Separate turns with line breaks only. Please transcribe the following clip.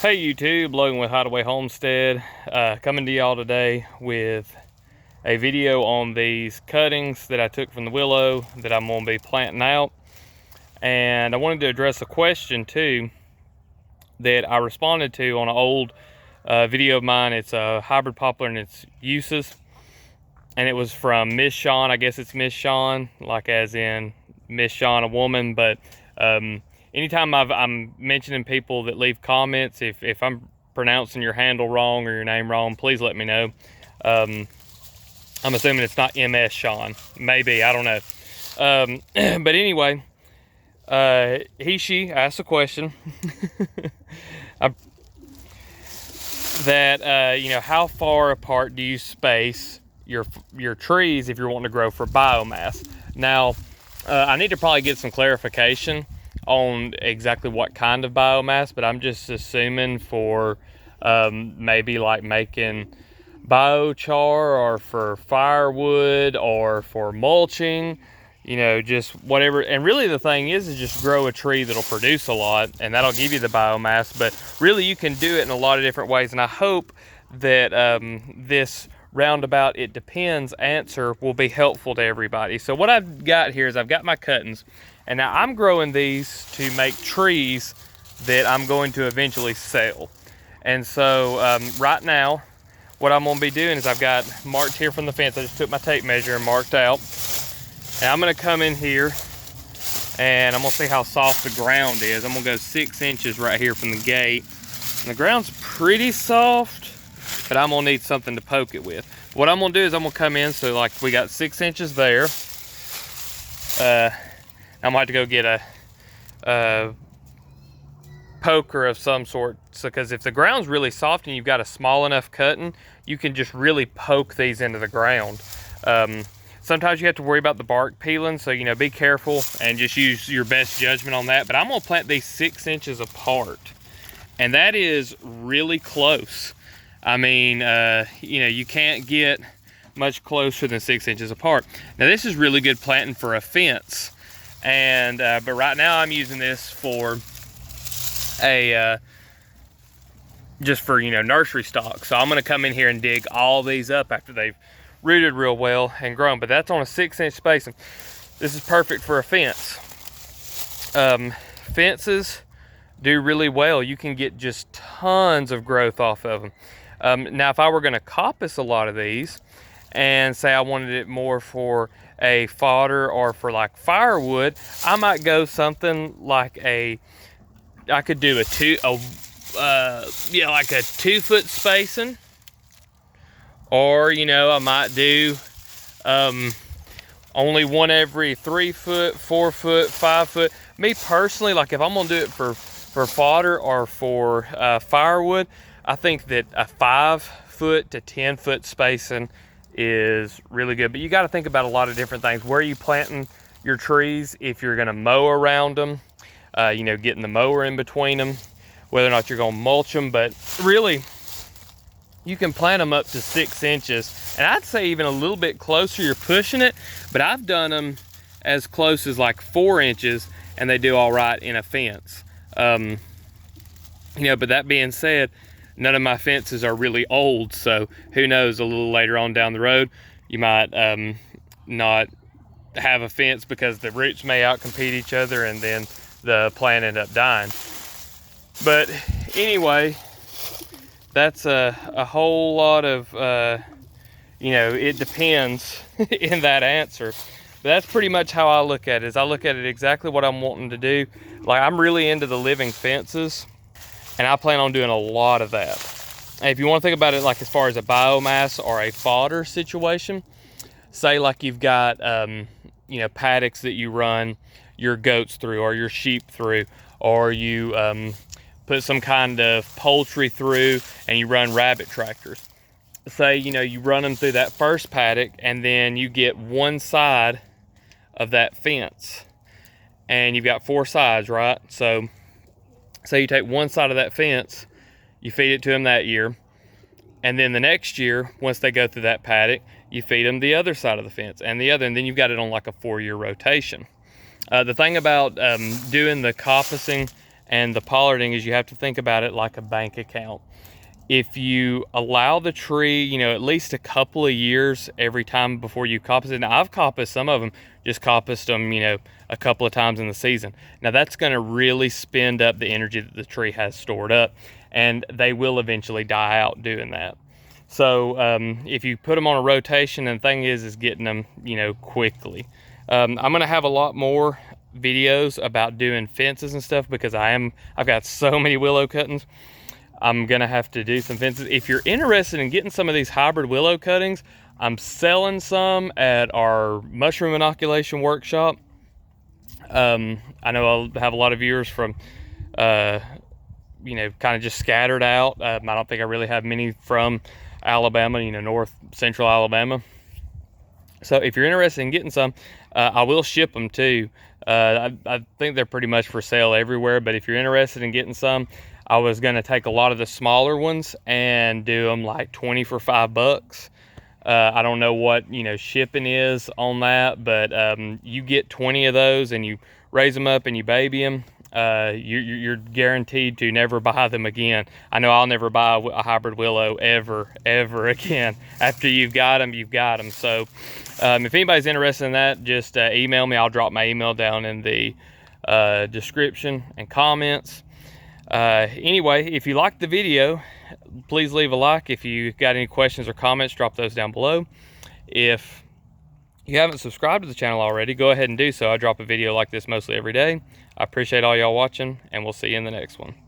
Hey YouTube, Logan with Hideaway Homestead, coming to y'all today with a video on these cuttings that I took from the willow that I'm going to be planting out. And I wanted to address a question too that I responded to on an old video of mine. It's a hybrid poplar and its uses, and it was from Miss Shawn. I guess it's Miss Shawn, like as in Miss Shawn, a woman, but anytime I'm mentioning people that leave comments, if I'm pronouncing your handle wrong or your name wrong, please let me know. I'm assuming it's not MS Sean. Maybe, I don't know. But anyway, she asked a question that, you know, how far apart do you space your trees if you're wanting to grow for biomass? Now, I need to probably get some clarification on exactly what kind of biomass, but I'm just assuming for maybe like making biochar or for firewood or for mulching, you know, just whatever. And really the thing is just grow a tree that'll produce a lot, and that'll give you the biomass. But really you can do it in a lot of different ways, and I hope that this roundabout it depends answer will be helpful to everybody. So what I've got here is I've got my cuttings, and now I'm growing these to make trees that I'm going to eventually sell. And so right now what I'm going to be doing is I've got marked here from the fence. I just took my tape measure and marked out, and I'm going to come in here and I'm going to see how soft the ground is. I'm going to go 6 inches right here from the gate, and the ground's pretty soft, but I'm gonna need something to poke it with. What I'm gonna do is I'm gonna come in, so like we got 6 inches there. I'm gonna have to go get a poker of some sort, so because if the ground's really soft and you've got a small enough cutting, you can just really poke these into the ground. Sometimes you have to worry about the bark peeling, so you know, be careful and just use your best judgment on that. But I'm gonna plant these 6 inches apart, and that is really close. I mean, you know, you can't get much closer than 6 inches apart. Now this is really good planting for a fence, and but right now I'm using this for a just for, you know, nursery stock. So I'm going to come in here and dig all these up after they've rooted real well and grown. But that's on a 6 inch spacing. This is perfect for a fence. Fences do really well. You can get just tons of growth off of them. Now, if I were going to coppice a lot of these and say I wanted it more for a fodder or for like firewood, I might go something like I could do like a 2 foot spacing, or, you know, I might do only one every 3 foot, 4 foot, 5 foot. Me personally, like if I'm going to do it for fodder or for firewood, I think that a 5 foot to 10 foot spacing is really good. But you got to think about a lot of different things. Where are you planting your trees? If you're going to mow around them, you know, getting the mower in between them, whether or not you're going to mulch them. But really, you can plant them up to 6 inches. And I'd say even a little bit closer, you're pushing it. But I've done them as close as like 4 inches, and they do all right in a fence. You know, but that being said, none of my fences are really old, so who knows, a little later on down the road, you might not have a fence because the roots may outcompete each other and then the plant end up dying. But anyway, that's a whole lot of, you know, it depends in that answer. But that's pretty much how I look at it, is I look at it exactly what I'm wanting to do. Like, I'm really into the living fences, and I plan on doing a lot of that. And if you want to think about it like as far as a biomass or a fodder situation, say like you've got, you know, paddocks that you run your goats through or your sheep through, or you put some kind of poultry through and you run rabbit tractors. Say, you know, you run them through that first paddock, and then you get one side of that fence, and you've got 4 sides, right? So say you take one side of that fence, you feed it to them that year, and then the next year, once they go through that paddock, you feed them the other side of the fence and the other, and then you've got it on like a 4-year rotation. The thing about doing the coppicing And the pollarding is, you have to think about it like a bank account. If you allow the tree, you know, at least a couple of years every time before you coppice it. Now, I've coppiced some of them, just coppiced them, you know, a couple of times in the season. Now, that's going to really spend up the energy that the tree has stored up, and they will eventually die out doing that. So if you put them on a rotation, and the thing is getting them, you know, quickly. I'm going to have a lot more videos about doing fences and stuff, because I've got so many willow cuttings. I'm gonna have to do some fences. If you're interested in getting some of these hybrid willow cuttings, I'm selling some at our mushroom inoculation workshop. I know I'll have a lot of viewers from, you know, kind of just scattered out. I don't think I really have many from Alabama, you know, north central Alabama. So if you're interested in getting some, I will ship them too. I think they're pretty much for sale everywhere, but if you're interested in getting some, I was going to take a lot of the smaller ones and do them like 20 for $5. I don't know what, you know, shipping is on that, but you get 20 of those and you raise them up and you baby them. You're guaranteed to never buy them again. I know I'll never buy a hybrid willow ever again. After you've got them, you've got them. So if anybody's interested in that, just email me. I'll drop my email down in the description and comments. Anyway, if you liked the video, please leave a like. If you got any questions or comments, drop those down below. If you haven't subscribed to the channel already, go ahead and do so. I drop a video like this mostly every day. I appreciate all y'all watching, and we'll see you in the next one.